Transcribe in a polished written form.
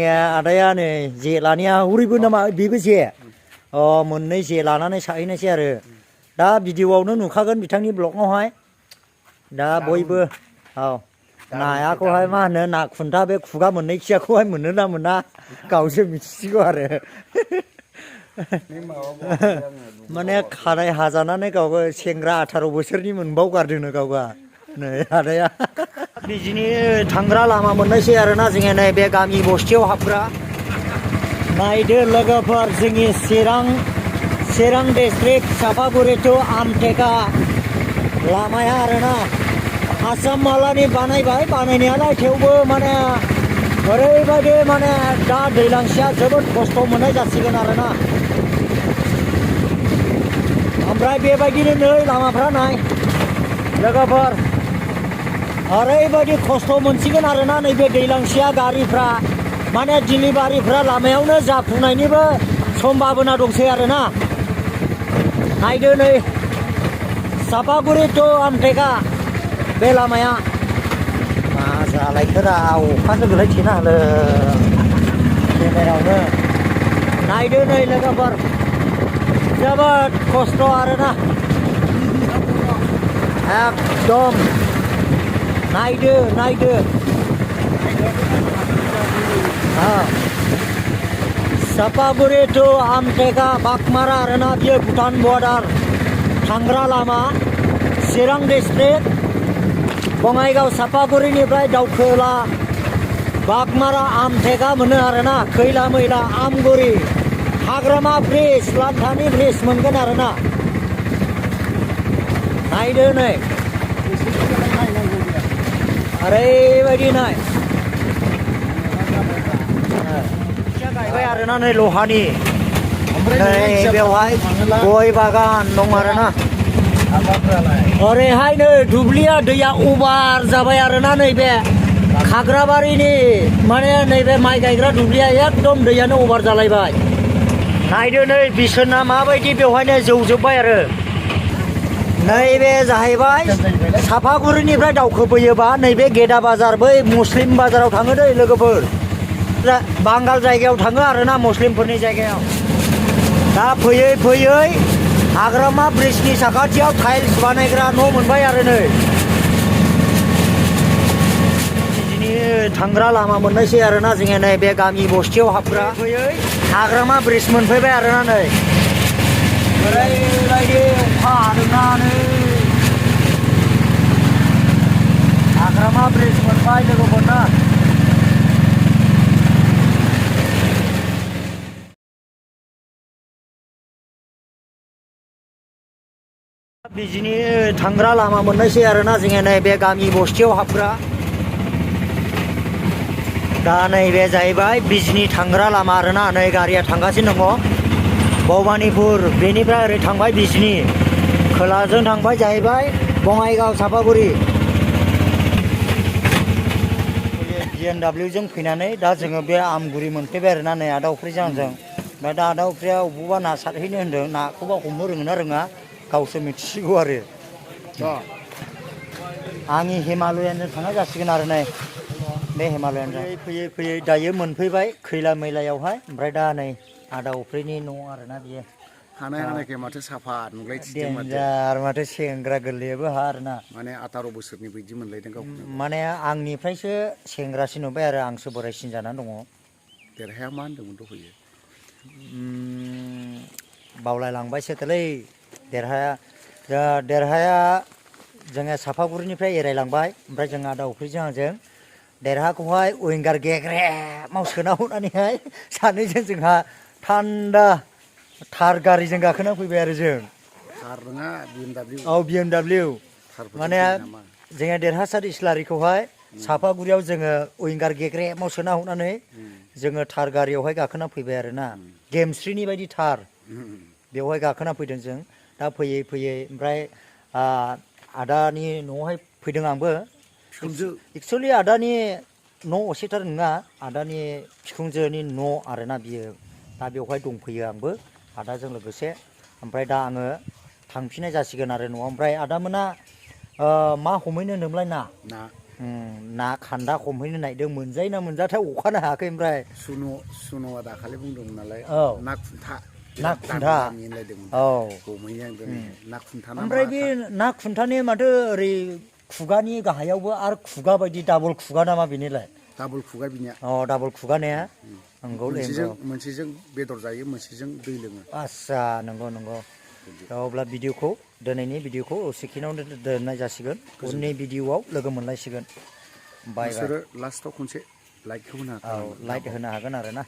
आदाया नै जे लानाया हरैबो नामा बेबो जे मोननै जे लानानै साहैनायसै आरो दा भिडिअआवनो नुखागोन बिथांनि ब्लगआवहाय दा बयबो नायाखौहाय मा होनो ना खुन्था बे खुगा मोननै खियाखौहाय मोनो ना मोना गावसो मिथिसिगौ आरो माने खानाय हाजानानै गावबो सेंग्रा 18 बोसोरनि मोनबावगारदोंनो गावगा नै आदाया बिदिनो थांग्रा लामा मोननायसै आरोना जोङो नै बे गामि बस्तियाव हाबग्रा नायदो लोगोफोर जोंनि चिरां डिस्ट्रिक्ट सापागुरि टु आमटेका लामाया आरोना आसाम मालानि बानायबाय बानायनायालाय थेवबो माने ओरैबायदि माने दा दैलांसेया जोबोद खस्थ' मोननाय जासिगोन आरोना ओमफ्राय बेबायदिनो नै लामाफ्रा नाय लोगोफोर ओरैबायदि खस्थ' मोनसिगोन आरोना नैबे दैलांसेया गारिफ्रा माने डिलिभारिफ्रा लामायावनो जाफुंनायनिबो सम्भाबना दंसै आरोना नायदो नै सापागुरि टु आमटेका बे लामाया मा जालायखोरा अखासो गोलैथिना होलो केमेरायावनो नायदो नै लोगोफोर जोबोद खस्थ' आरोना एकदम नायदो सापागुरि टु आमटेका बागमारा आरोना बियो भुटान बर्डार थांग्रा लामा चिरां डिस्ट्रिक्ट बङाइगाव सापागुरिनिफ्राय दावखोला बागमारा आमटेका मोनो आरोना खैला मैला आमगुरि हाग्रामा ब्रिज लांथानि ब्रिज मोनगोन आरोना नायदो नै ओरैबायदि नाय गायबाय आरोना नै लहानि नै बेवहाय गय बागान दं आरोना ओरैहाय नै दुब्लिया दैया अभार जाबाय आरोना नैबे खाग्राबारिनि माने नैबे माइ गायग्रा दुब्लिया एकदम दैयानो अभार जालायबाय नायदो नै बिसोरना माबायदि बेवहायनो जौजोब्बाय आरो नैबे जाहैबाय सापागुरिनिफ्राय दावखोबोयोबा नैबे गेदा बाजार बै मुस्लिम बाजाराव थाङो दै लोगोफोर बांगाल जायगायाव थाङो आरोना मुस्लिमफोरनि जायगायाव दा फैयै हाग्रामा ब्रिजनि साखाथियाव टाइल्स बानायग्रा न' मोनबाय आरो नै बिदिनो थांग्रा लामा मोननायसै आरोना जोङो नै बे गामि बस्तियाव हाबग्रा फैयै हाग्रामा ब्रिज मोनफैबाय आरोना नै ओरैबायदि अखा हादोंना नै हाग्रामा ब्रिज मोनबाय लोगोफोरना बिदिनो थांग्रा लामा मोननायसै आरोना जोङो नै बे गामि बस्तियाव हाबग्रा दा नैबे जाहैबाय बिजनि थांग्रा लामा आरोना नै गारिया थांगासिनो दङ भबानिपुर बेनिफ्राय ओरै थांबाय बिजनि खोलाजों थांबाय जाहैबाय बङाइगाव सापागुरि BMW जों फैनानै दा जोङो बे आमगुरि मोनफैबाय आरोना नै आदा उफ्रिजों आंजों ओमफ्राय दा आदा उफ्रिया बबेबा ना सारहैनो होन्दों नाखौबा हमनो रोङोना रोङा गावसो मिथिसिगौ आरो आंनि हिमालयानजों थांनाय जासिगोन आरो नै बे हिमालयानजों फैयै दायो मोनफैबाय खैला मैलायावहाय ओमफ्राय दा नै आदा उफ्रिनि न' आरोना बियो हानायखाय माथो साफा नुलायथिदों माथो सेंग्रा गोरलैयाबो हा आरोना माने 18 बोसोरनि बायदि मोनलायदों गावखौनो माने आंनिफ्रायसो सेंग्रासिन नुबाय आरो आंसो बोरायसिन जानानै दङ देरहाया मा होनदोंमोन दहयो बावलायलांबायसोथोलै देरहाया जोङो सापागुरिनिफ्राय एरायलांबाय ओमफ्राय जों आदा उफ्रिजों आंजों देरहाखौहाय उइंगार गेग्रेमाव सोना हरनानैहाय सानैजों जोंहा थान्दा थार गारिजों गाखोना फैबाय आरो जों थार नङा BMW औ BMW माने जोङो देरहासार इस्लारिखौहाय सापागुरियाव जोङो उइंगार गेग्रेमाव सोना हरनानै जोङो थार गारियावहाय गाखोना फैबाय आरोना गेमस्रिनि बायदि थार बेवहाय गाखोना फैदों जों दा फैयै ओमफ्राय आदानि न'आवहाय फैदों आंबो एक्सुवेलि आदानि न' असेथार नङा आदानि बिखुनजोनि न' आरोना बियो दा बेवहाय दंफैयो आंबो आदाजों लोगोसे ओमफ्राय दा आङो थांफिननाय जासिगोन आरो न'आव ओमफ्राय आदामोना मा हमहैनो होनदोंमोनलाय ना ना खान्दा हमहैनो नागिरदों मोनजायोना मोनजाथाय अखानो हायाखै ओमफ्राय सुन'आ दाखालि बुंदोंमोन नालाय औ ना खुन्था ना खुन्था होनलायदोंमोन औ हमहैयो आं दिनै ना खुन्था ना ओमफ्राय बे ना खुन्थानि माथो ओरै खुगानि गाहायावबो आरो खुगा बायदि डाबल खुगा नामा बेनिलाय डाबल खुगा बिनिया डाबल खुगा ने नंगौ मोनसेजों बेदर जायो मोनसेजों दै लोङो आस्सा नंगौ अब्ला भिडिअखौ दिनैनि भिडिअखौ सेकेन्डआवनो दोननाय जासिगोन उननि भिडिअआव लोगो मोनलायसिगोन बाय बाय नोंसोरो लास्टआव खनसे लाइकखौ होनो हागोन लाइक होनो हागोन आरो ना